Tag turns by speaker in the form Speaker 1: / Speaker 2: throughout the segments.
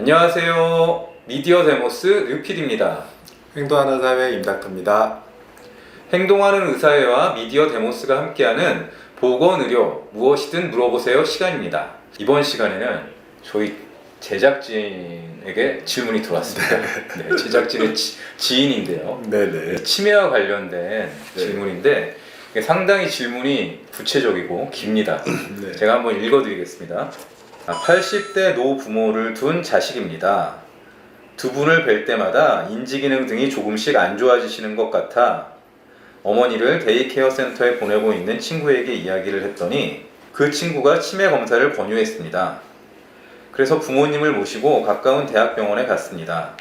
Speaker 1: 안녕하세요. 미디어 데모스 류필입니다.
Speaker 2: 행동하는 사회 임닥터입니다.
Speaker 1: 행동하는 의사회와 미디어 데모스가 함께하는 보건의료 무엇이든 물어보세요 시간입니다. 이번 시간에는 저희 제작진에게 질문이 들어왔습니다. 네, 제작진의 지인인데요.
Speaker 2: 네네.
Speaker 1: 치매와 관련된 질문인데 상당히 질문이 구체적이고 깁니다.
Speaker 2: 네.
Speaker 1: 제가 한번 읽어드리겠습니다. 80대 노부모를 둔 자식입니다. 두 분을 뵐 때마다 인지기능 등이 조금씩 안 좋아지시는 것 같아 어머니를 데이케어 센터에 보내고 있는 친구에게 이야기를 했더니 그 친구가 치매 검사를 권유했습니다. 그래서 부모님을 모시고 가까운 대학병원에 갔습니다.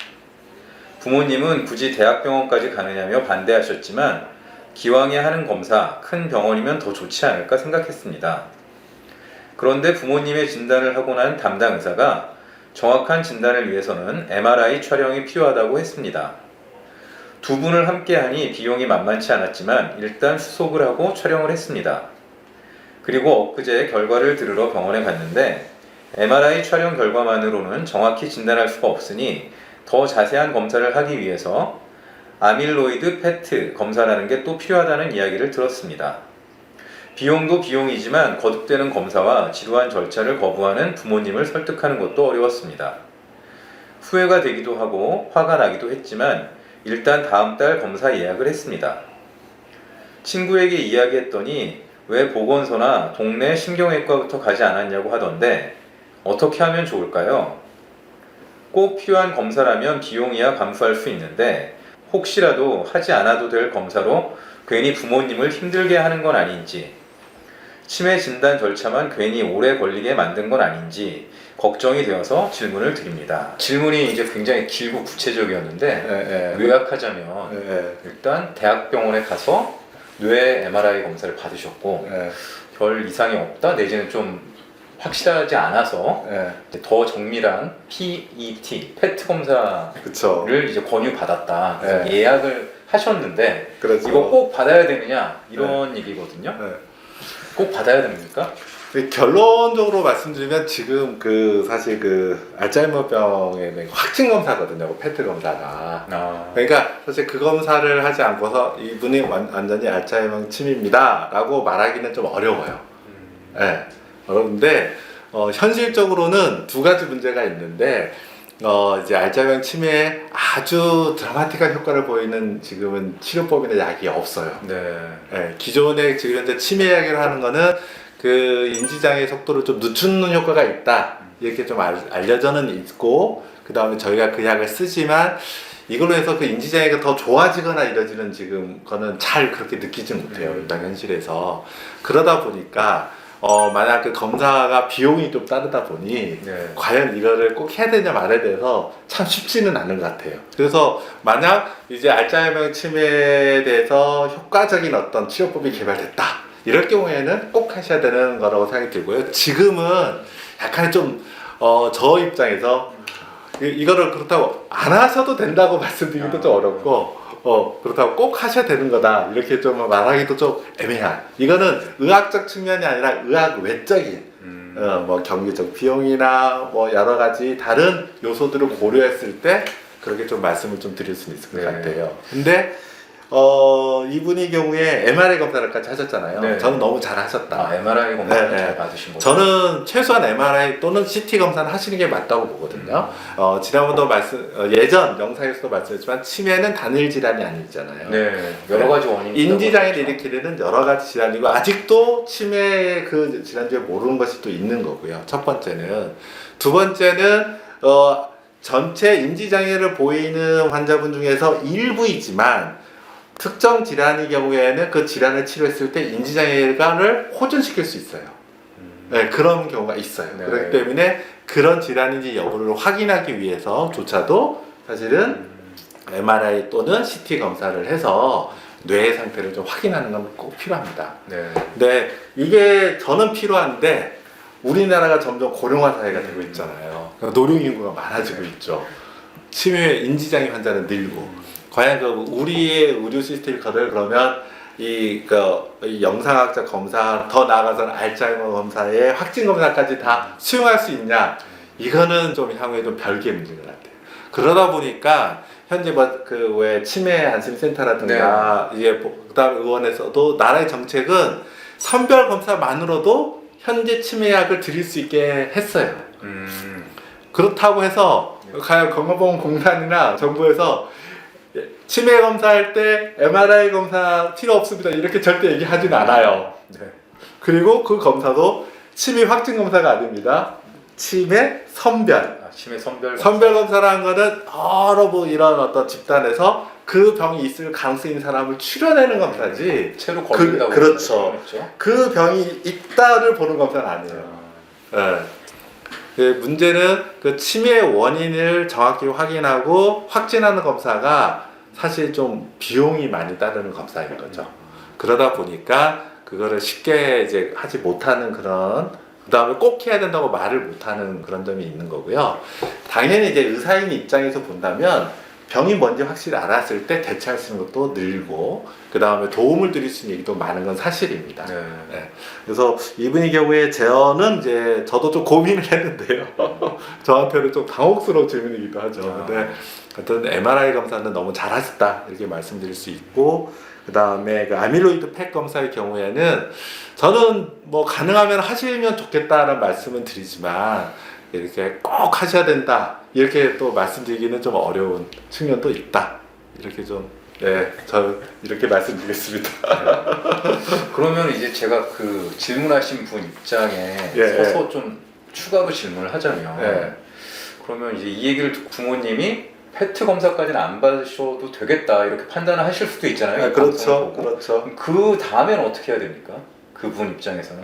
Speaker 1: 부모님은 굳이 대학병원까지 가느냐며 반대하셨지만 기왕에 하는 검사, 큰 병원이면 더 좋지 않을까 생각했습니다. 그런데 부모님의 진단을 하고 난 담당 의사가 정확한 진단을 위해서는 MRI 촬영이 필요하다고 했습니다. 두 분을 함께하니 비용이 만만치 않았지만 일단 수속을 하고 촬영을 했습니다. 그리고 엊그제 결과를 들으러 병원에 갔는데 MRI 촬영 결과만으로는 정확히 진단할 수가 없으니 더 자세한 검사를 하기 위해서 아밀로이드 PET 검사라는 게 또 필요하다는 이야기를 들었습니다. 비용도 비용이지만 거듭되는 검사와 지루한 절차를 거부하는 부모님을 설득하는 것도 어려웠습니다. 후회가 되기도 하고 화가 나기도 했지만 일단 다음 달 검사 예약을 했습니다. 친구에게 이야기했더니 왜 보건소나 동네 신경외과부터 가지 않았냐고 하던데 어떻게 하면 좋을까요? 꼭 필요한 검사라면 비용이야 감수할 수 있는데 혹시라도 하지 않아도 될 검사로 괜히 부모님을 힘들게 하는 건 아닌지, 치매 진단 절차만 괜히 오래 걸리게 만든 건 아닌지 걱정이 되어서 질문을 드립니다. 질문이 이제 굉장히 길고 구체적이었는데 요약하자면 일단 대학병원에 가서 뇌 MRI 검사를 받으셨고 별 이상이 없다 내지는 좀 확실하지 않아서 더 정밀한 PET, PET 검사를
Speaker 2: 그쵸.
Speaker 1: 이제 권유받았다. 그래서 예약을 하셨는데
Speaker 2: 그렇죠.
Speaker 1: 이거 꼭 받아야 되느냐 이런 얘기거든요. 꼭 받아야 됩니까?
Speaker 2: 결론적으로 말씀드리면 지금 사실 알츠하이머병의 확진 검사거든요. 페트 검사가. 그러니까 사실 그 검사를 하지 않고서 이분이 완전히 알츠하이머 치매입니다라고 말하기는 좀 어려워요. 어려운데 현실적으로는 두 가지 문제가 있는데 이제 알츠하이머 치매에 아주 드라마틱한 효과를 보이는 지금은 치료법이나 약이 없어요. 기존에 지금 현재 치매 약을 하는 거는 그 인지장애 속도를 좀 늦추는 효과가 있다 이렇게 좀 알려져는 있고, 그 다음에 저희가 그 약을 쓰지만 이걸로 해서 그 인지장애가 더 좋아지거나 이러지는 지금 거는 잘 그렇게 느끼지 못해요. 일단 현실에서. 그러다 보니까 만약 그 검사가 비용이 좀 따르다 보니 과연 이거를 꼭 해야 되냐 말에 대해서 참 쉽지는 않은 것 같아요. 그래서 만약 이제 알츠하이머 치매에 대해서 효과적인 어떤 치료법이 개발됐다 이럴 경우에는 꼭 하셔야 되는 거라고 생각이 들고요. 지금은 약간 좀 저 입장에서 이거를 그렇다고 안 하셔도 된다고 말씀드리기도 좀 어렵고 그렇다고 꼭 하셔야 되는 거다 이렇게 좀 말하기도 좀 애매한, 이거는 의학적 측면이 아니라 의학 외적인 뭐 경제적 비용이나 뭐 여러 가지 다른 요소들을 고려했을 때 그렇게 좀 말씀을 좀 드릴 수는 있을 것 같아요. 근데 이분의 경우에 MRI 검사를까지 하셨잖아요. 저는 너무 잘 하셨다.
Speaker 1: MRI 검사를 잘 받으신 거죠?
Speaker 2: 저는 최소한 MRI 또는 CT 검사는 하시는 게 맞다고 보거든요. 지난번도 예전 영상에서도 말씀했지만 치매는 단일 질환이 아니잖아요.
Speaker 1: 여러 가지 원인이
Speaker 2: 인지장애를 일으키는 여러 가지 질환이고 아직도 치매 그 질환 중에 모르는 것이 또 있는 거고요. 첫 번째는. 두 번째는 전체 인지장애를 보이는 환자분 중에서 일부이지만 특정 질환의 경우에는 그 질환을 치료했을 때 인지장애를 호전시킬 수 있어요. 그런 경우가 있어요. 그렇기 때문에 그런 질환인지 여부를 확인하기 위해서조차도 사실은 MRI 또는 CT 검사를 해서 뇌의 상태를 좀 확인하는 건 꼭 필요합니다. 근데 이게 저는 필요한데 우리나라가 점점 고령화 사회가 되고 있잖아요. 노령 인구가 많아지고 있죠. 치매 인지장애 환자는 늘고. 과연 우리의 의료 시스템이 그러면 이 영상학적 검사, 더 나아가서는 알츠하이머 검사의 확진 검사까지 다 수용할 수 있냐? 이거는 좀 향후에 좀 별개의 문제인 것 같아요. 그러다 보니까 현재 뭐 그 왜 치매 안심센터라든가 이게 그다음 의원에서도 나라의 정책은 선별 검사만으로도 현재 치매약을 드릴 수 있게 했어요. 그렇다고 해서 과연 건강보험공단이나 정부에서 치매 검사할 때 MRI 검사 필요 없습니다 이렇게 절대 얘기하진 않아요.
Speaker 1: 네.
Speaker 2: 그리고 그 검사도 치매 확진 검사가 아닙니다. 치매 선별.
Speaker 1: 치매 선별
Speaker 2: 선별 검사라는 거는 여러 뭐 이런 어떤 집단에서 그 병이 있을 가능성이 있는 사람을 추려내는 검사지.
Speaker 1: 채로 걸린다고
Speaker 2: 그렇죠. 그 병이 있다를 보는 검사는 아니에요. 네. 그 문제는 그 치매의 원인을 정확히 확인하고 확진하는 검사가 사실 좀 비용이 많이 따르는 검사인 거죠. 그러다 보니까 그거를 쉽게 이제 하지 못하는 그런, 그 다음에 꼭 해야 된다고 말을 못하는 그런 점이 있는 거고요. 당연히 이제 의사인 입장에서 본다면 병이 뭔지 확실히 알았을 때 대처할 수 있는 것도 늘고, 그 다음에 도움을 드릴 수 있는 얘기도 많은 건 사실입니다. 네. 그래서 이분의 경우에 저는 이제 저도 좀 고민을 했는데요. 저한테는 좀 당혹스러운 질문이기도 하죠. 근데 어떤 MRI 검사는 너무 잘하셨다 이렇게 말씀드릴 수 있고, 그 다음에 그 아밀로이드 펫 검사의 경우에는 저는 뭐 가능하면 하시면 좋겠다라는 말씀은 드리지만 이렇게 꼭 하셔야 된다 이렇게 또 말씀드리기는 좀 어려운 측면도 있다 이렇게 좀 저 이렇게 말씀드리겠습니다.
Speaker 1: 그러면 이제 제가 그 질문하신 분 입장에 서서 좀 추가로 질문을 하자면 그러면 이제 이 얘기를 듣고 부모님이 페트 검사까지는 안 받으셔도 되겠다 이렇게 판단을 하실 수도 있잖아요.
Speaker 2: 그렇죠.
Speaker 1: 그 다음에는 어떻게 해야 됩니까? 그분 입장에서는?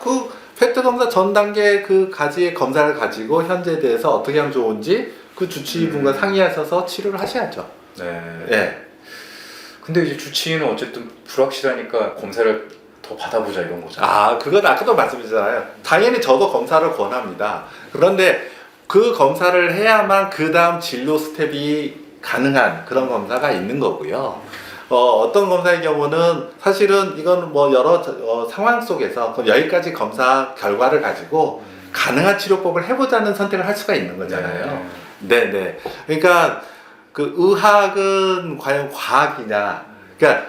Speaker 2: 그 페트 검사 전 단계 그 가지의 검사를 가지고 현재에 대해서 어떻게 하면 좋은지 그 주치의분과 상의하셔서 치료를 하셔야죠.
Speaker 1: 네. 근데 이제 주치의는 어쨌든 불확실하니까 검사를 더 받아보자 이런 거잖아요.
Speaker 2: 그건 아까도 말씀드렸잖아요. 당연히 저도 검사를 권합니다. 그런데 그 검사를 해야만 그 다음 진료 스텝이 가능한 그런 검사가 있는 거고요. 어떤 검사의 경우는 사실은 이건 뭐 여러 상황 속에서 여기까지 검사 결과를 가지고 가능한 치료법을 해보자는 선택을 할 수가 있는 거잖아요. 네네. 그러니까 그 의학은 과연 과학이냐. 그러니까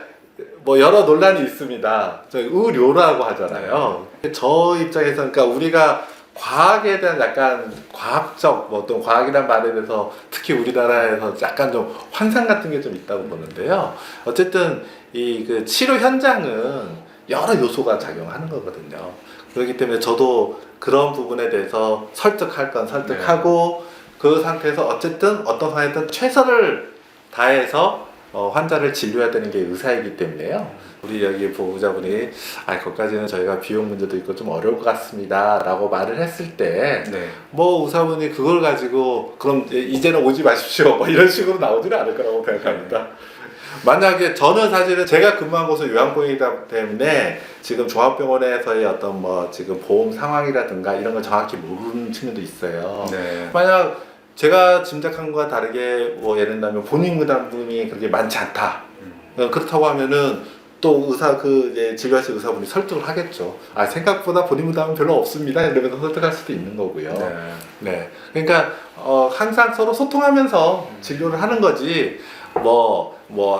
Speaker 2: 뭐 여러 논란이 있습니다. 저희 의료라고 하잖아요. 저 입장에서 그러니까 우리가 과학에 대한 약간 과학적 뭐 어떤 과학이라는 말에 대해서 특히 우리나라에서 약간 좀 환상 같은 게 좀 있다고 보는데요. 어쨌든 이 그 치료 현장은 여러 요소가 작용하는 거거든요. 그렇기 때문에 저도 그런 부분에 대해서 설득할 건 설득하고 그 상태에서 어쨌든 어떤 상황이든 최선을 다해서 환자를 진료해야 되는 게 의사이기 때문에요. 우리 여기 보호자분이 거기까지는 저희가 비용 문제도 있고 좀 어려울 것 같습니다 라고 말을 했을 때 뭐 의사분이 그걸 가지고 그럼 이제는 오지 마십시오 뭐 이런 식으로 나오지는 않을 거라고 생각합니다. 만약에 저는 사실은 제가 근무한 곳은 요양병이기 때문에 지금 종합병원에서의 어떤 뭐 지금 보험 상황이라든가 이런 걸 정확히 모르는 측면도 있어요. 만약 제가 짐작한 것과 다르게 뭐 예를 들면 본인 부담금이 그렇게 많지 않다. 그렇다고 하면은 또 의사 진료하실 의사분이 설득을 하겠죠. 생각보다 본인 부담은 별로 없습니다. 이러면서 설득할 수도 있는 거고요. 그러니까 항상 서로 소통하면서 진료를 하는 거지. 뭐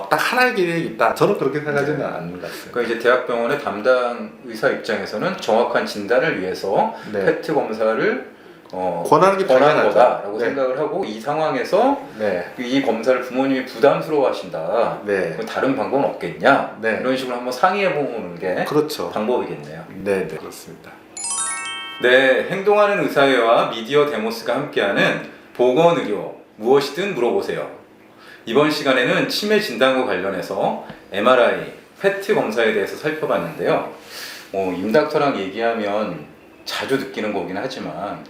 Speaker 2: 딱 하나의 길이 있다. 저는 그렇게 생각하지는 않는 것 같습니다.
Speaker 1: 그러니까 이제 대학병원의 담당 의사 입장에서는 정확한 진단을 위해서 페트 검사를
Speaker 2: 권하는 게
Speaker 1: 권하는 거다라고 생각을 하고 이 상황에서 이 검사를 부모님이 부담스러워하신다. 다른 방법은 없겠냐? 이런 식으로 한번 상의해 보는 게 방법이겠네요.
Speaker 2: 네, 그렇습니다.
Speaker 1: 행동하는 의사회와 미디어 데모스가 함께하는 보건의료 무엇이든 물어보세요. 이번 시간에는 치매 진단과 관련해서 MRI, 페트 검사에 대해서 살펴봤는데요. 임닥터랑 얘기하면 자주 느끼는 거긴 하지만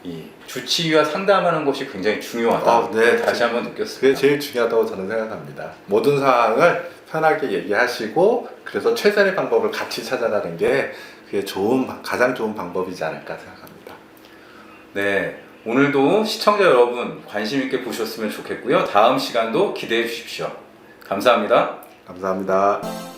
Speaker 1: 이 주치의와 상담하는 것이 굉장히 중요하다. 다시 한번 느꼈습니다.
Speaker 2: 그게 제일 중요하다고 저는 생각합니다. 모든 상황을 편하게 얘기하시고 그래서 최선의 방법을 같이 찾아가는 게 그게 가장 좋은 방법이지 않을까 생각합니다.
Speaker 1: 오늘도 시청자 여러분 관심 있게 보셨으면 좋겠고요. 다음 시간도 기대해 주십시오. 감사합니다.
Speaker 2: 감사합니다.